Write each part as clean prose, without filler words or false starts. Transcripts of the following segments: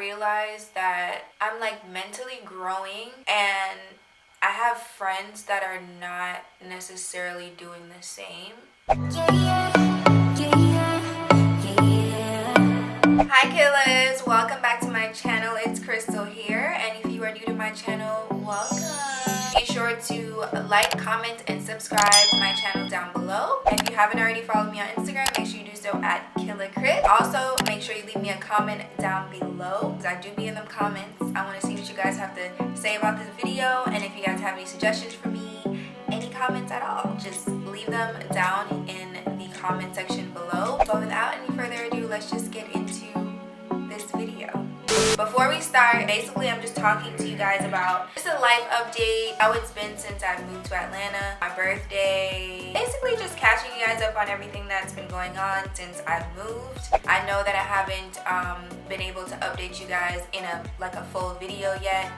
realized that I'm like mentally growing, and I have friends that are not necessarily doing the same. Hi Killas, welcome back to my channel. It's Crystal here, and if you are new to my channel, welcome. Be sure to like, comment, and subscribe to my channel down below. And if you haven't already followed me on Instagram, make sure you do so at Hydrogrip. Also, make sure you leave me a comment down below, because I do be in them comments. I want to see what you guys have to say about this video, and if you guys have any suggestions for me, any comments at all, just leave them down in the comment section below. But without any further ado, let's just get into this video. Before we start, basically I'm just talking to you guys about just a life update, how it's been since I moved to Atlanta, my birthday, basically just catching you guys up on everything that's been going on since I've moved. I know that I haven't been able to update you guys in a full video yet,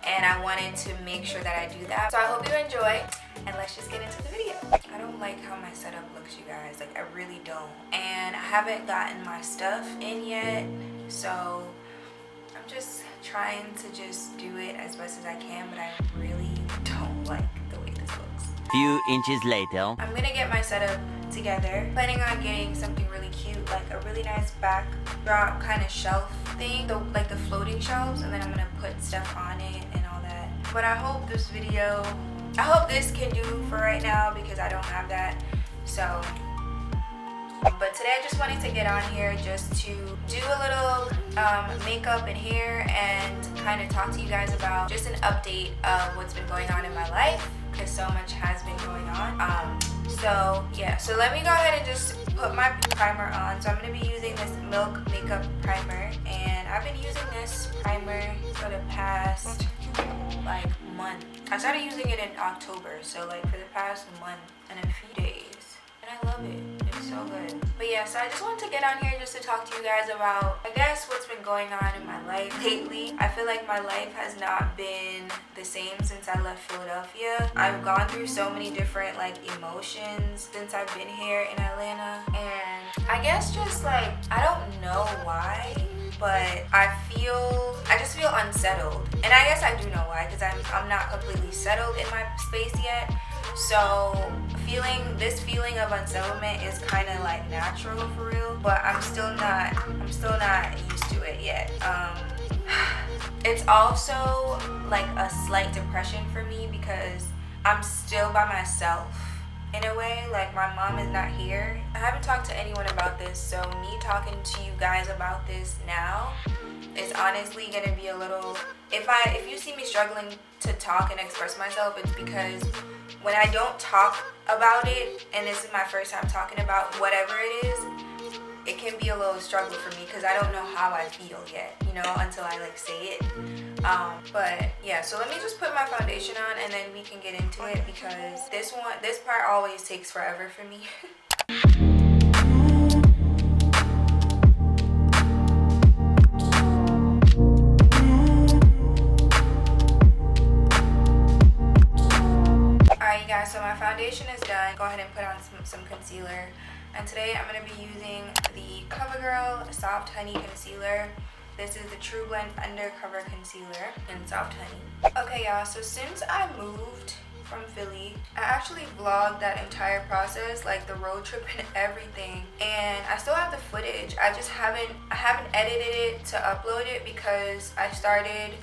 and I wanted to make sure that I do that. So I hope you enjoy, and let's just get into the video. I don't like how my setup looks, you guys. Like, I really don't. And I haven't gotten my stuff in yet, so I'm just trying to just do it as best as I can, but I really don't like the way this looks. Few inches later. I'm gonna get my setup together. Planning on getting something really cute, like a really nice backdrop kind of shelf thing, like the floating shelves, and then I'm gonna put stuff on it and all that. But I hope this can do for right now, because I don't have that. So but today I just wanted to get on here just to do a little makeup and hair, and kind of talk to you guys about just an update of what's been going on in my life, because so much has been going on. So yeah, so let me go ahead and just put my primer on. So I'm going to be using this Milk Makeup Primer, and I've been using this primer for the past like month. I started using it in October, so like for the past month and a few days, and I love it. It's so good. But yeah, so I just wanted to get on here just to talk to you guys about, I guess, what's been going on in my life lately. I feel like my life has not been the same since I left Philadelphia. I've gone through so many different like emotions since I've been here in Atlanta, and I guess just like, I don't know why, but I just feel unsettled. And I guess I do know why, because I'm not completely settled in my space yet. So this feeling of unsettlement is kind of like natural for real, but I'm still not used to it yet. It's also like a slight depression for me, because I'm still by myself in a way. Like, my mom is not here. I haven't talked to anyone about this, so me talking to you guys about this now is honestly gonna be a little, if you see me struggling to talk and express myself, it's because when I don't talk about it, and this is my first time talking about whatever it is, it can be a little struggle for me, because I don't know how I feel yet, you know, until I like say it. But yeah, so let me just put my foundation on, and then we can get into it, because this part always takes forever for me. So my foundation is done. Go ahead and put on some concealer, and today I'm going to be using the Covergirl Soft Honey Concealer. This is the True Blend Undercover Concealer in Soft Honey. Okay y'all, so since I moved from Philly, I actually vlogged that entire process, like the road trip and everything, and I still have the footage. I haven't edited it to upload it, because I started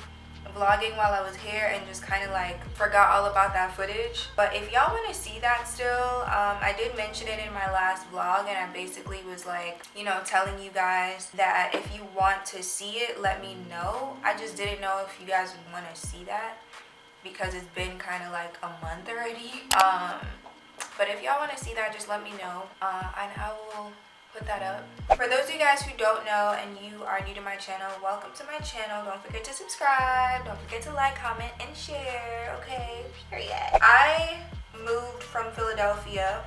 vlogging while I was here and just kind of like forgot all about that footage. But if y'all want to see that still, I did mention it in my last vlog, and I basically was like, you know, telling you guys that if you want to see it, let me know. I just didn't know if you guys would want to see that, because it's been kind of like a month already. But if y'all want to see that, just let me know, and I will put that up. For those of you guys who don't know and you are new to my channel, welcome to my channel. Don't forget to subscribe, don't forget to like, comment, and share, okay? Period. I moved from Philadelphia,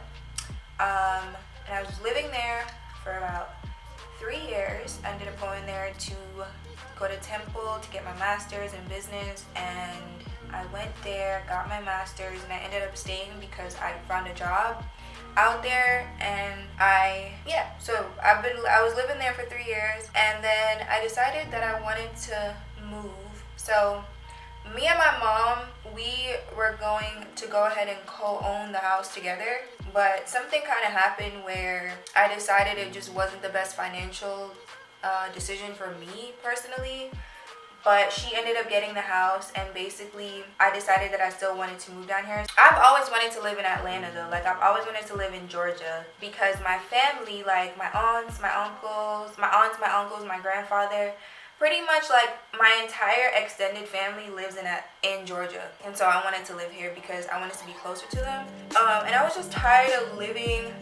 and I was living there for about 3 years. I ended up going there to go to Temple to get my master's in business, and I went there, got my master's, and I ended up staying because I found a job out there, and so I was living there for 3 years, and then I decided that I wanted to move. So me and my mom, we were going to go ahead and co-own the house together, but something kind of happened where I decided it just wasn't the best financial decision for me personally. But she ended up getting the house, and basically I decided that I still wanted to move down here. I've always wanted to live in Atlanta though. Like, I've always wanted to live in Georgia because my family, like my aunts, my uncles, my grandfather, pretty much like my entire extended family lives in Georgia. And so I wanted to live here because I wanted to be closer to them. And I was just tired of living.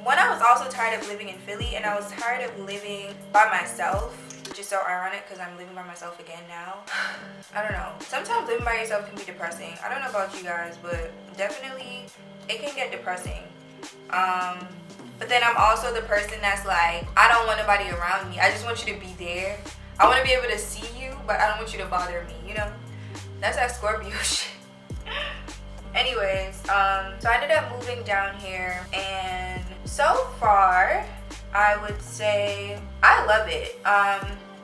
I was also tired of living in Philly, and I was tired of living by myself. Which is so ironic because I'm living by myself again now. I don't know. Sometimes living by yourself can be depressing. I don't know about you guys, but definitely it can get depressing. But then I'm also the person that's like, I don't want nobody around me. I just want you to be there. I want to be able to see you, but I don't want you to bother me, you know? That's that Scorpio shit. Anyways, so I ended up moving down here, and so far, I would say I love it.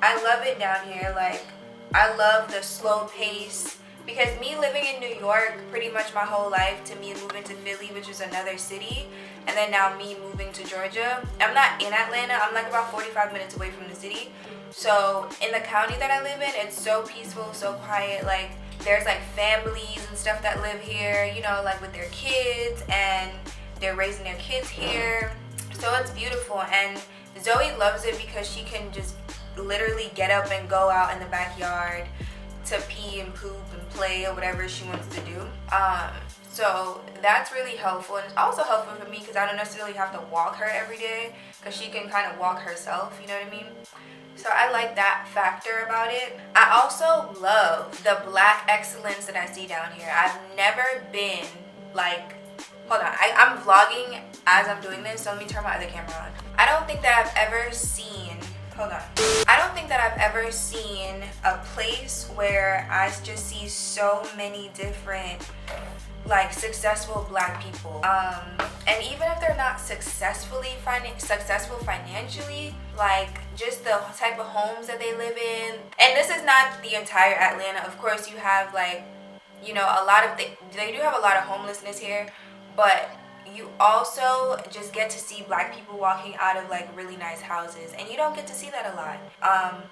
I love it down here. Like, I love the slow pace, because me living in New York pretty much my whole life, to me moving to Philly, which is another city, and then now me moving to Georgia. I'm not in Atlanta. I'm like about 45 minutes away from the city. So in the county that I live in, it's so peaceful, so quiet. Like, there's like families and stuff that live here, you know, like with their kids, and they're raising their kids here. So it's beautiful, and Zoe loves it because she can just literally get up and go out in the backyard to pee and poop and play or whatever she wants to do. So that's really helpful, and it's also helpful for me because I don't necessarily have to walk her every day, because she can kind of walk herself, you know what I mean? So I like that factor about it. I also love the black excellence that I see down here. I've never been like, hold on, I'm vlogging as I'm doing this, so let me turn my other camera on. I don't think that I've ever seen a place where I just see so many different like successful black people, and even if they're not successful financially, like just the type of homes that they live in. And this is not the entire Atlanta, of course. You have, like, you know, they do have a lot of homelessness here, but you also just get to see black people walking out of like really nice houses, and you don't get to see that a lot.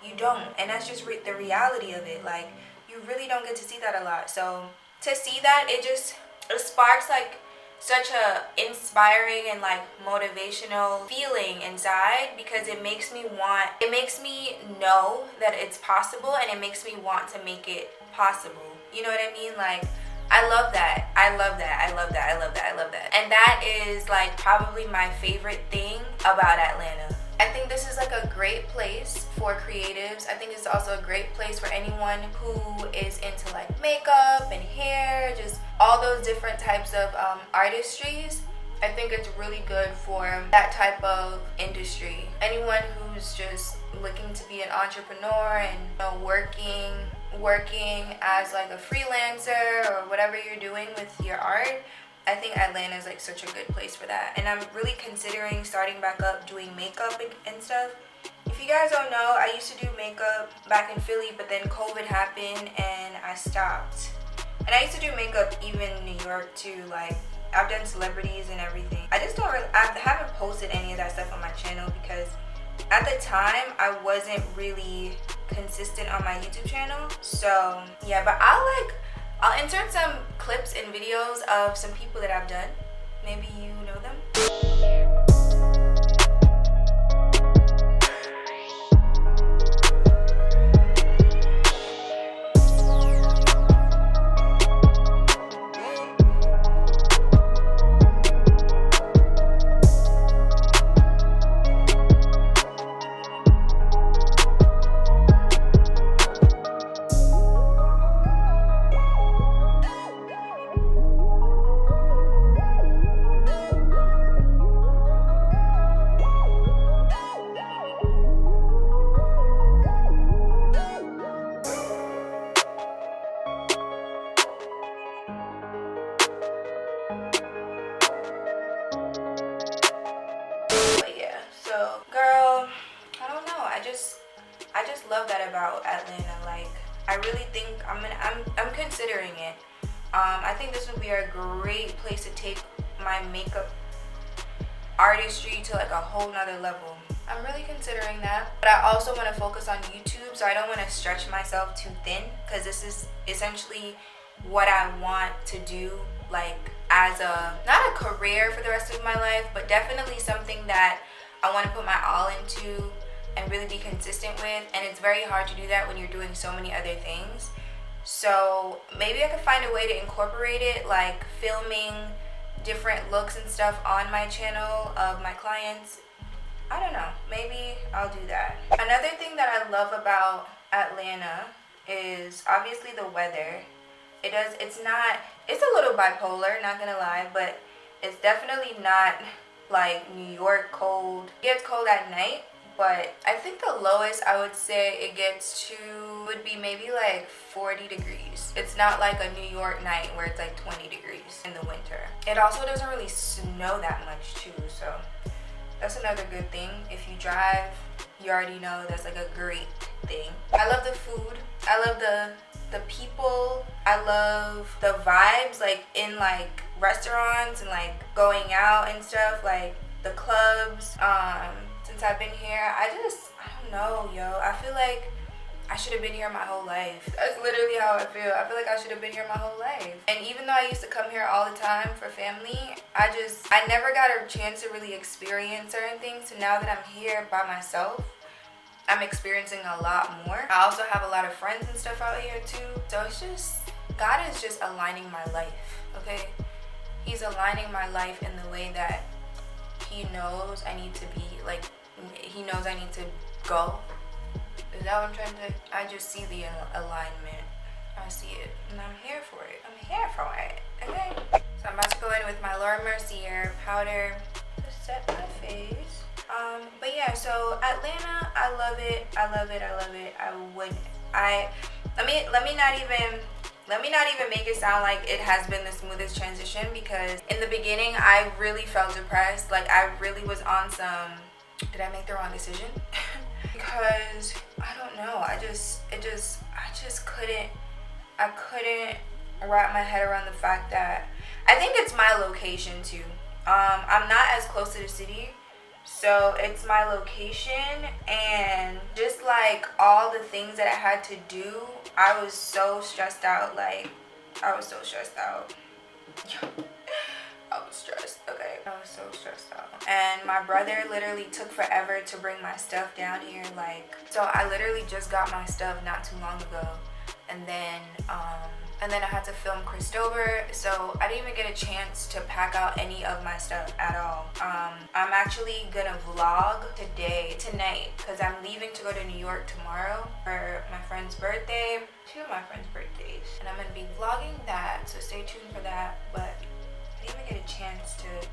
You don't, and that's just the reality of it. Like, you really don't get to see that a lot. So to see that, it sparks like such a inspiring and like motivational feeling inside, because it makes me know that it's possible, and it makes me want to make it possible. You know what I mean? Like, I love that. And that is like probably my favorite thing about Atlanta. I think this is like a great place for creatives. I think it's also a great place for anyone who is into like makeup and hair, just all those different types of artistries. I think it's really good for that type of industry. Anyone who's just looking to be an entrepreneur and, you know, working as like a freelancer or whatever you're doing with your art, I think Atlanta is like such a good place for that. And I'm really considering starting back up doing makeup and stuff. If you guys don't know, I used to do makeup back in Philly, but then COVID happened and I stopped. And I used to do makeup even in New York too. Like, I've done celebrities and everything. I haven't posted any of that stuff on my channel because at the time I wasn't really consistent on my YouTube channel. So yeah, but I'll insert some clips and videos of some people that I've done. Maybe you know them. Atlanta. Like, I really think I'm considering it. I think this would be a great place to take my makeup artistry to like a whole nother level. I'm really considering that, but I also want to focus on YouTube, so I don't want to stretch myself too thin, because this is essentially what I want to do, like as a, not a career for the rest of my life, but definitely something that I want to put my all into and really be consistent with. And it's very hard to do that when you're doing so many other things. So maybe I could find a way to incorporate it, like filming different looks and stuff on my channel of my clients. I don't know, maybe I'll do that. Another thing that I love about Atlanta is obviously the weather. It's a little bipolar, not gonna lie, but it's definitely not like New York cold. It gets cold at night, but I think the lowest I would say it gets to would be maybe like 40 degrees. It's not like a New York night where it's like 20 degrees in the winter. It also doesn't really snow that much too, so that's another good thing. If you drive, you already know that's like a great thing. I love the food. I love the people. I love the vibes, like in like restaurants and like going out and stuff, like the clubs. Since I've been here, I don't know, yo. I feel like I should have been here my whole life. That's literally how I feel. I feel like I should have been here my whole life. And even though I used to come here all the time for family, I never got a chance to really experience certain things. So now that I'm here by myself, I'm experiencing a lot more. I also have a lot of friends and stuff out here too. So it's just, God is just aligning my life, okay? He's aligning my life in the way that he knows I need to be, like, he knows I need to go. Is that what I'm trying to, I just see the alignment. I see it, and I'm here for it. I'm here for it, okay? So I'm about to go in with my Mercier powder to set my face. But yeah, so Atlanta, I love it. I love it. I love it. Let me not even make it sound like it has been the smoothest transition, because in the beginning I really felt depressed. Like I really was on some, did I make the wrong decision? Because I don't know, I just couldn't wrap my head around the fact that, I think it's my location too. I'm not as close to the city, so it's my location, and just like all the things that I had to do, I was so stressed out. Like I was so stressed out. I was stressed, okay? I was so stressed out. And my brother literally took forever to bring my stuff down here. Like, so I literally just got my stuff not too long ago. And then I had to film Christopher, so I didn't even get a chance to pack out any of my stuff at all. I'm actually gonna vlog tonight, because I'm leaving to go to New York tomorrow for my friend's birthday, 2 of my friends' birthdays. And I'm gonna be vlogging that, so stay tuned for that. But I didn't even get a chance to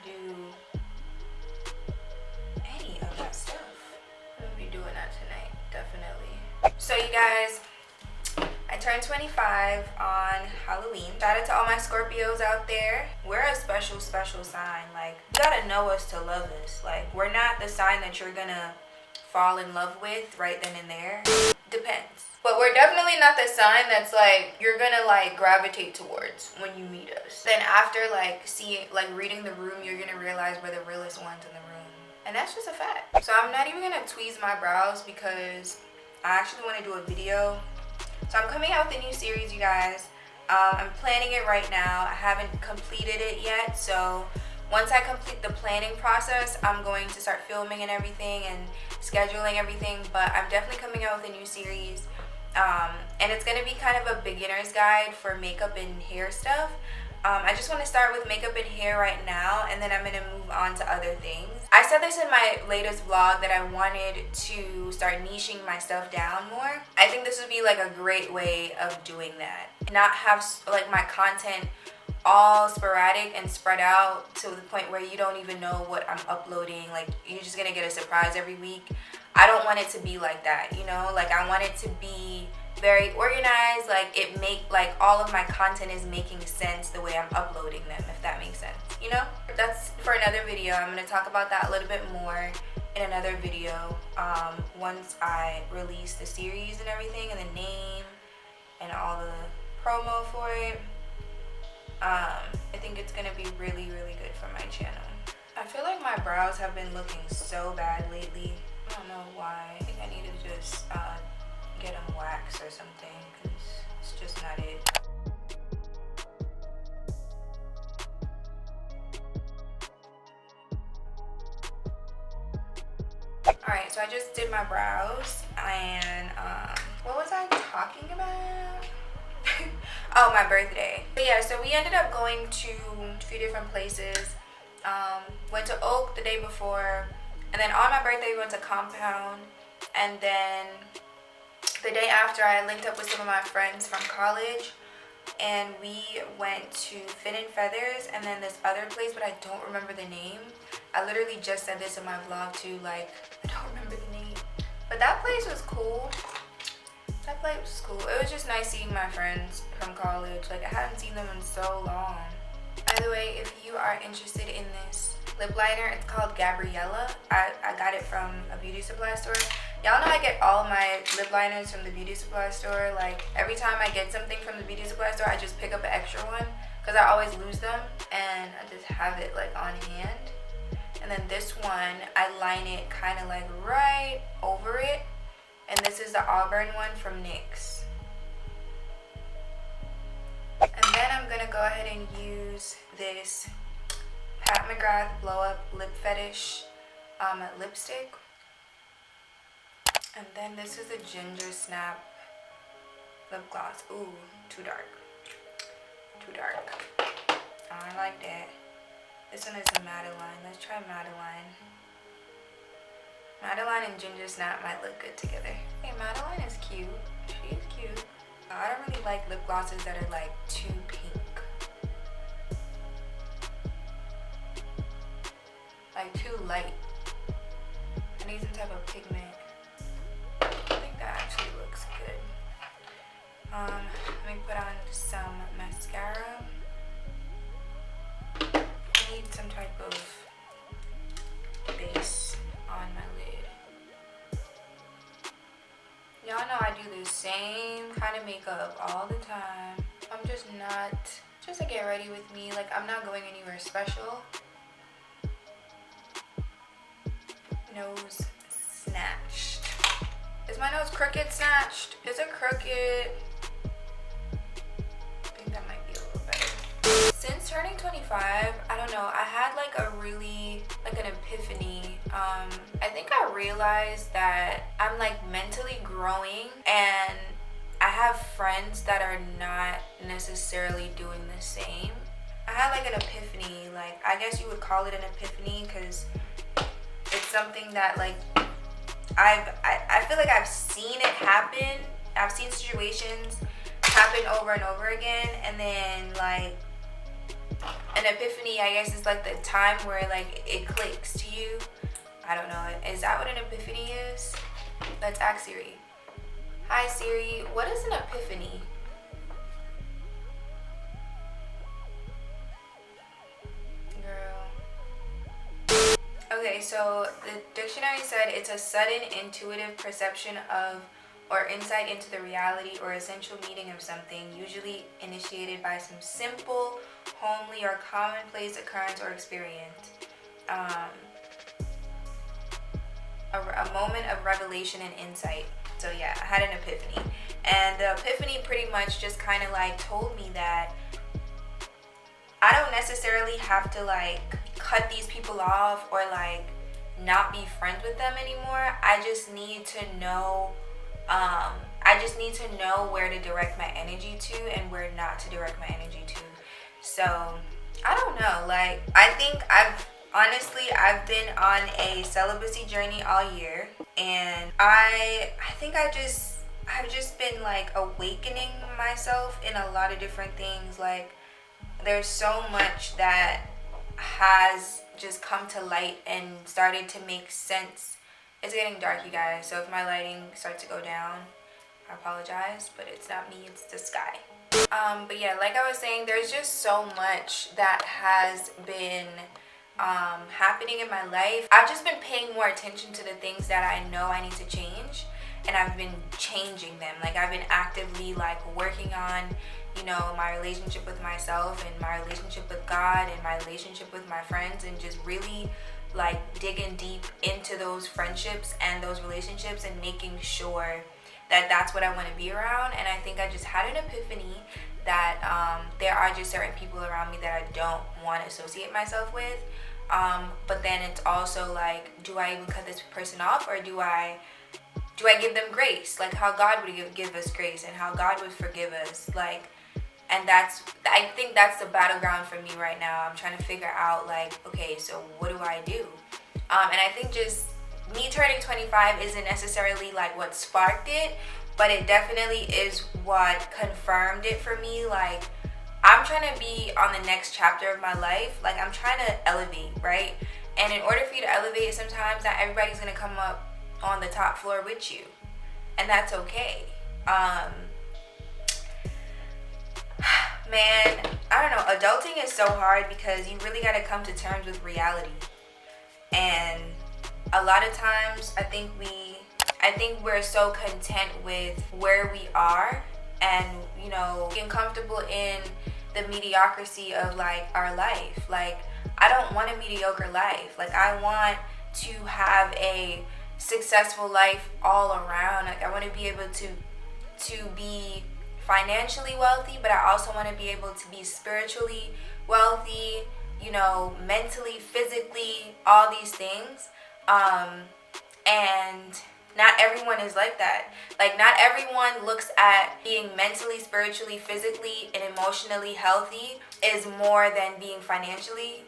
do any of that stuff. I'm gonna be doing that tonight, definitely. So you guys, I turned 25 on Halloween. Shout out to all my Scorpios out there. We're a special sign. Like, you gotta know us to love us. Like, we're not the sign that you're gonna fall in love with right then and there. Depends. But we're definitely not the sign that's like you're gonna like gravitate towards when you meet us. Then after like reading the room, you're gonna realize we're the realest ones in the room. And that's just a fact. So I'm not even gonna tweeze my brows, because I actually want to do a video. So I'm coming out with a new series, you guys. I'm planning it right now. I haven't completed it yet, so once I complete the planning process, I'm going to start filming and everything and scheduling everything. But I'm definitely coming out with a new series, and it's going to be kind of a beginner's guide for makeup and hair stuff. I just want to start with makeup and hair right now, and then I'm going to move on to other things. I said this in my latest vlog that I wanted to start niching my stuff down more. I think this would be like a great way of doing that. Not have like my content all sporadic and spread out to the point where you don't even know what I'm uploading. Like, you're just going to get a surprise every week. I don't want it to be like that, you know? Like, I want it to be very organized, like all of my content is making sense the way I'm uploading them, if that makes sense, you know? That's for another video. I'm going to talk about that a little bit more, in another video once I release the series and everything, and the name and all the promo for it. I think it's gonna be really good for my channel. I feel like my brows have been looking so bad lately. I don't know why. I think I need to just get them waxed or something, because it's just not it. Alright, so I just did my brows, and what was I talking about? Oh, my birthday. But yeah, so we ended up going to a few different places. Went to Oak the day before, and then on my birthday we went to Compound, and then the day after I linked up with some of my friends from college, and we went to Fin and Feathers, and then this other place, but I don't remember the name. I literally just said this in my vlog too, like, I don't remember the name. But that place was cool. That place was cool. It was just nice seeing my friends from college. Like, I hadn't seen them in so long. By the way, if you are interested in this lip liner, it's called Gabriella. I got it from a beauty supply store. Y'all know I get all my lip liners from the beauty supply store. Like, every time I get something from the beauty supply store, I just pick up an extra one, because I always lose them, and I just have it like on hand. And then this one, I line it kind of like right over it. And this is the Auburn one from NYX. And then I'm gonna go ahead and use this Mcgrath Blow Up Lipfetish lipstick. And then this is the Gingersnap lip gloss. Ooh, too dark. Too dark. I like that. This one is Madelline. Let's try Madelline. Madelline and Gingersnap might look good together. Hey, Madelline is cute. She's cute. I don't really like lip glosses that are like too pink. Like too light. I need some type of pigment. I think that actually looks good. Let me put on some mascara. I need some type of base on my lid. Y'all know I do the same kind of makeup all the time. I'm just not, just to get ready with me. Like, I'm not going anywhere special. Nose snatched. Is my nose crooked snatched? Is it crooked? I think that might be a little better. Since turning 25, I don't know, I had like a really, like an epiphany. I think I realized that I'm like mentally growing, and I have friends that are not necessarily doing the same. I had like an epiphany, like I guess you would call it an epiphany, because it's something that like I feel like I've seen it happen. I've seen situations happen over and over again, and then like an epiphany, I guess, is like the time where like it clicks to you. I don't know. Is that what an epiphany is? Let's ask Siri. Hi Siri, what is an epiphany? Girl. Okay, so the dictionary said it's a sudden intuitive perception of or insight into the reality or essential meaning of something, usually initiated by some simple, homely, or commonplace occurrence or experience. A moment of revelation and insight. So yeah, I had an epiphany. And the epiphany pretty much just kind of like told me that I don't necessarily have to like cut these people off or like not be friends with them anymore. I just need to know where to direct my energy to and where not to direct my energy to. So I don't know, like I think I've been on a celibacy journey all year, and I think I've just been like awakening myself in a lot of different things. Like there's so much that has just come to light and started to make sense. It's getting dark, you guys, so if my lighting starts to go down, I apologize, but it's not me, it's the sky. But yeah, like I was saying, there's just so much that has been happening in my life, I've just been paying more attention to the things that I know I need to change, and I've been changing them. Like, I've been actively like working on, you know, my relationship with myself and my relationship with God and my relationship with my friends, and just really like digging deep into those friendships and those relationships and making sure that that's what I want to be around. And I think I just had an epiphany that there are just certain people around me that I don't want to associate myself with. But then it's also like, do I even cut this person off, or do I give them grace, like how God would give us grace and how God would forgive us? Like, and I think that's the battleground for me right now. I'm trying to figure out like, okay, so what do I do? And I think just me turning 25 isn't necessarily like what sparked it, but it definitely is what confirmed it for me. Like, I'm trying to be on the next chapter of my life. Like, I'm trying to elevate, right? And in order for you to elevate, sometimes not everybody's gonna come up on the top floor with you, and that's okay. Man, I don't know, adulting is so hard because you really got to come to terms with reality. And a lot of times I think we're so content with where we are, and, you know, getting comfortable in the mediocrity of like our life. Like, I don't want a mediocre life. Like, I want to have a successful life all around. Like, I want to be able to be financially wealthy, but I also want to be able to be spiritually wealthy, you know, mentally, physically, all these things. And not everyone is like that. Like, not everyone looks at being mentally, spiritually, physically, and emotionally healthy is more than being financially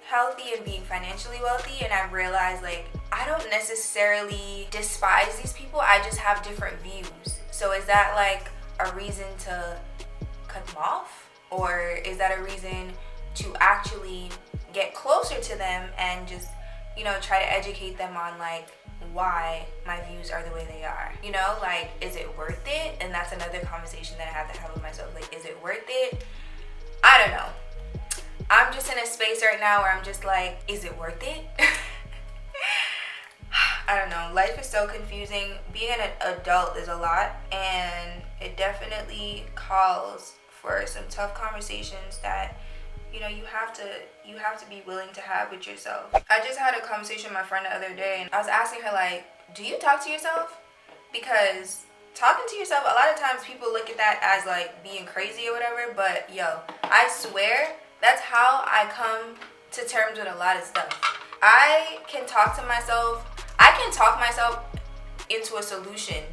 healthy and being financially wealthy. And I realized, like, I don't necessarily despise these people. I just have different views. So is that like a reason to cut them off? Or is that a reason to actually get closer to them and just, you know, try to educate them on like why my views are the way they are? You know, like, is it worth it? And that's another conversation that I have to have with myself. Like, is it worth it? I don't know. I'm just in a space right now where I'm just like, is it worth it? I don't know. Life is so confusing. Being an adult is a lot, and it definitely calls for some tough conversations that, you know, you have to be willing to have with yourself. I just had a conversation with my friend the other day, and I was asking her, like, do you talk to yourself? Because talking to yourself, a lot of times people look at that as like being crazy or whatever, but yo, I swear that's how I come to terms with a lot of stuff. I can talk myself into a solution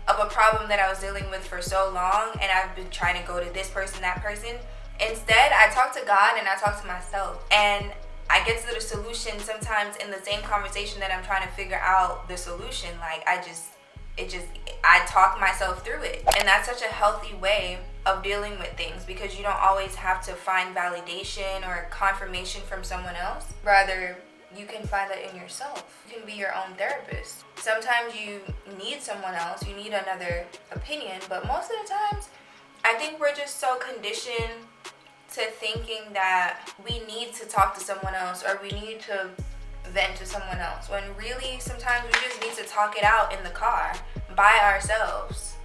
of a problem that I was dealing with for so long, and I've been trying to go to this person, that person. Instead, I talk to God and I talk to myself, and I get to the solution sometimes in the same conversation that I'm trying to figure out the solution. Like, I talk myself through it. And that's such a healthy way of dealing with things, because you don't always have to find validation or confirmation from someone else. Rather, you can find that in yourself. You can be your own therapist. Sometimes you need someone else, you need another opinion, but most of the times, I think we're just so conditioned to thinking that we need to talk to someone else, or we need to vent to someone else, when really sometimes we just need to talk it out in the car by ourselves.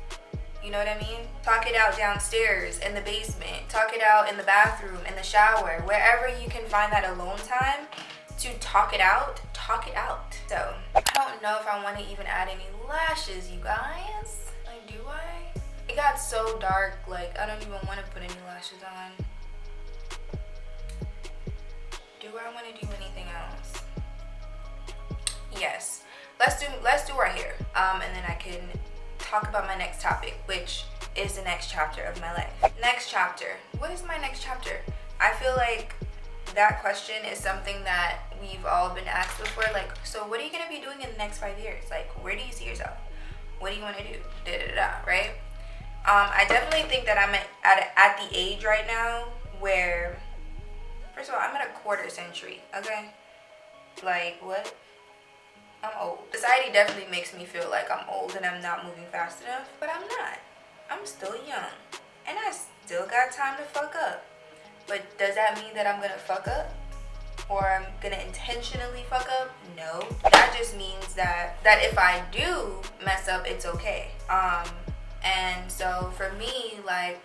You know what I mean? Talk it out downstairs, in the basement, talk it out in the bathroom, in the shower, wherever you can find that alone time to talk it out, talk it out. So I don't know if I want to even add any lashes, you guys. Like, do I? It got so dark, like I don't even want to put any lashes on. Do I want to do anything else? Yes, let's do right here, and then I can talk about my next topic, which is the next chapter of my life. Next chapter. What is my next chapter? I feel like that question is something that we've all been asked before. Like, so what are you gonna be doing in the next 5 years? Like, where do you see yourself? What do you want to do? Right? I definitely think that I'm at the age right now where, first of all, I'm at a quarter century. Okay, like what? I'm old. Society definitely makes me feel like I'm old and I'm not moving fast enough, but I'm not. I'm still young, and I still got time to fuck up. But does that mean that I'm gonna fuck up? or I'm gonna intentionally fuck up. No, that just means that if I do mess up, it's okay. And so for me, like,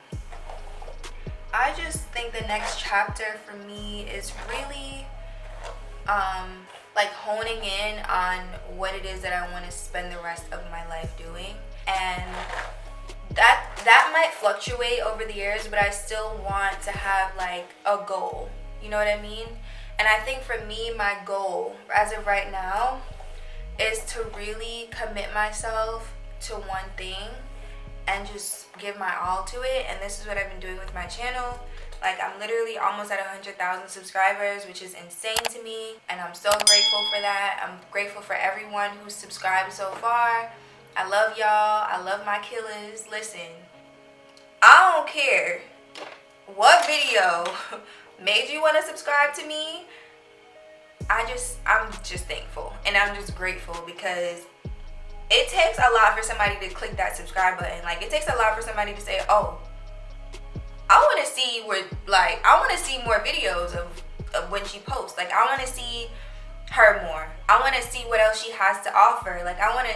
I just think the next chapter for me is really like honing in on what it is that I want to spend the rest of my life doing. And that might fluctuate over the years, but I still want to have like a goal. You know what I mean? And I think for me, my goal as of right now is to really commit myself to one thing and just give my all to it. And this is what I've been doing with my channel. Like, I'm literally almost at 100,000 subscribers, which is insane to me, and I'm so grateful for that. I'm grateful for everyone who's subscribed so far. I love y'all. I love my Killas. Listen, I don't care what video made you want to subscribe to me. I'm just thankful, and I'm just grateful, because it takes a lot for somebody to click that subscribe button. Like, it takes a lot for somebody to say, oh, I want to see I want to see more videos of when she posts. Like, I want to see her more. I want to see what else she has to offer. Like, I want to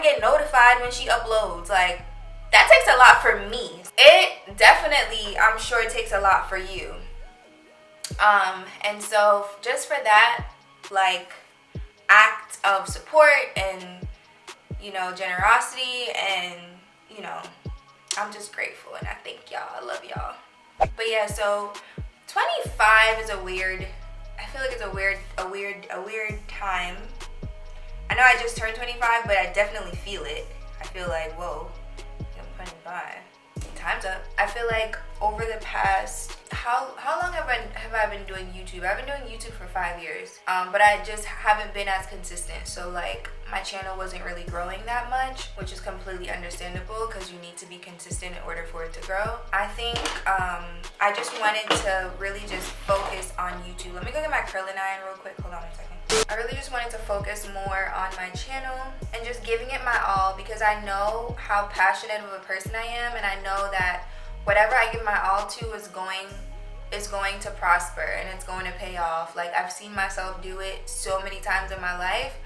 get notified when she uploads. Like, that takes a lot for me. It definitely, I'm sure it takes a lot for you. And so just for that, like, act of support and, you know, generosity, and, you know, I'm just grateful, and I thank y'all. I love y'all. But yeah, so 25 is I feel like it's a weird time. I know I just turned 25, but I definitely feel it. I feel like, whoa, I'm 25. Time's up. I feel like over the past, how long have I been doing YouTube? I've been doing YouTube for 5 years, but I just haven't been as consistent. So like, my channel wasn't really growing that much, which is completely understandable, because you need to be consistent in order for it to grow. I think I just wanted to really just focus on YouTube. Let me go get my curling iron real quick. Hold on a second. I really just wanted to focus more on my channel and just giving it my all, because I know how passionate of a person I am, and I know that whatever I give my all to is going to prosper, and it's going to pay off. Like, I've seen myself do it so many times in my life.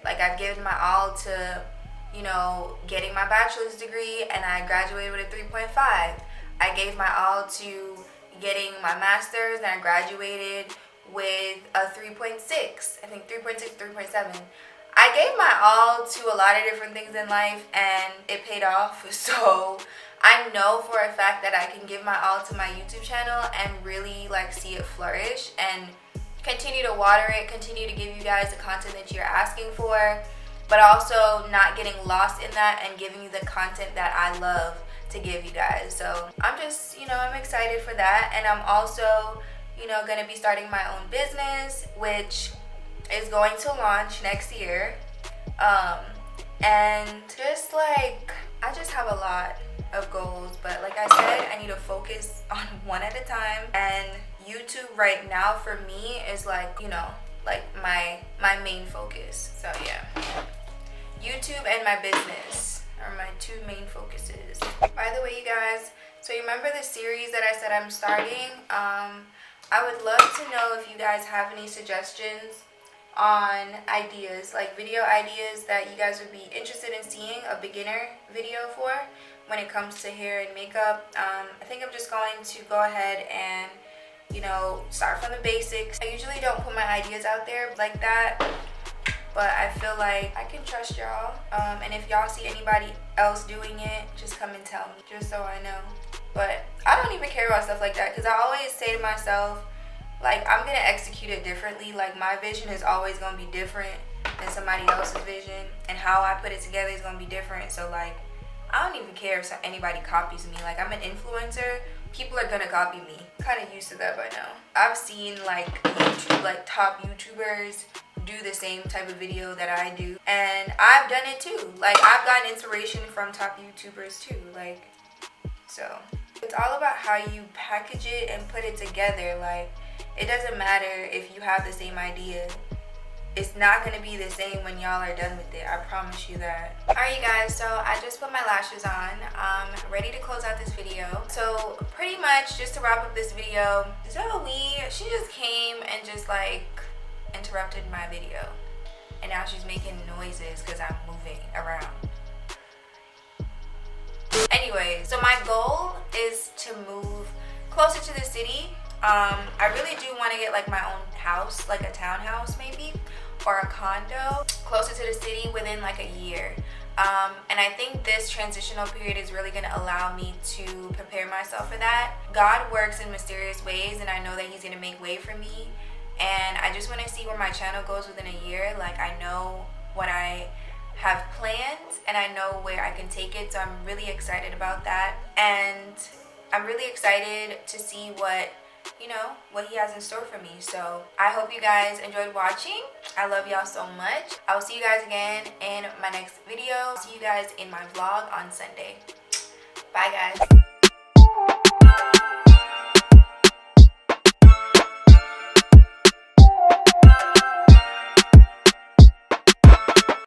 Like, I've given my all to, you know, getting my bachelor's degree, and I graduated with a 3.5. I gave my all to getting my master's, and I graduated with a 3.6. I think 3.6, 3.7. I gave my all to a lot of different things in life, and it paid off. So I know for a fact that I can give my all to my YouTube channel and really like see it flourish, and continue to water it, continue to give you guys the content that you're asking for, but also not getting lost in that and giving you the content that I love to give you guys. So I'm just, you know, I'm excited for that. And I'm also, you know, going to be starting my own business, which is going to launch next year. And just like, I just have a lot of goals, but like I said, I need to focus on one at a time. And YouTube right now for me is like, you know, like my main focus. So yeah, YouTube and my business are my two main focuses. By the way, you guys, so you remember the series that I said I'm starting? I would love to know if you guys have any suggestions on ideas, like video ideas that you guys would be interested in seeing a beginner video for when it comes to hair and makeup. I think I'm just going to go ahead and, you know, start from the basics. I usually don't put my ideas out there like that, but I feel like I can trust y'all. And if y'all see anybody else doing it, just come and tell me, just so I know. But I don't even care about stuff like that, because I always say to myself, like, I'm gonna execute it differently. Like, my vision is always gonna be different than somebody else's vision, and how I put it together is gonna be different. So like, I don't even care if anybody copies me. Like, I'm an influencer, people are gonna copy me. Kind of used to that by now. I've seen like YouTube, like top YouTubers do the same type of video that I do, and I've done it too. Like, I've gotten inspiration from top YouTubers too. Like, so it's all about how you package it and put it together. Like, it doesn't matter if you have the same idea. it's not gonna be the same when y'all are done with it. I promise you that. Alright, you guys, so I just put my lashes on. I'm ready to close out this video. So pretty much, just to wrap up this video, Zoe, she just came and just like interrupted my video. And now she's making noises because I'm moving around. Anyway, so my goal is to move closer to the city. I really do want to get like my own house, like a townhouse maybe, or a condo closer to the city within like a year. And I think this transitional period is really going to allow me to prepare myself for that. God works in mysterious ways, and I know that he's going to make way for me. And I just want to see where my channel goes within a year. Like, I know what I have planned and I know where I can take it, so I'm really excited about that. And I'm really excited to see what, you know, what he has in store for me. So I hope you guys enjoyed watching. I love y'all so much. I will see you guys again in my next video. See you guys in my vlog on Sunday. Bye guys.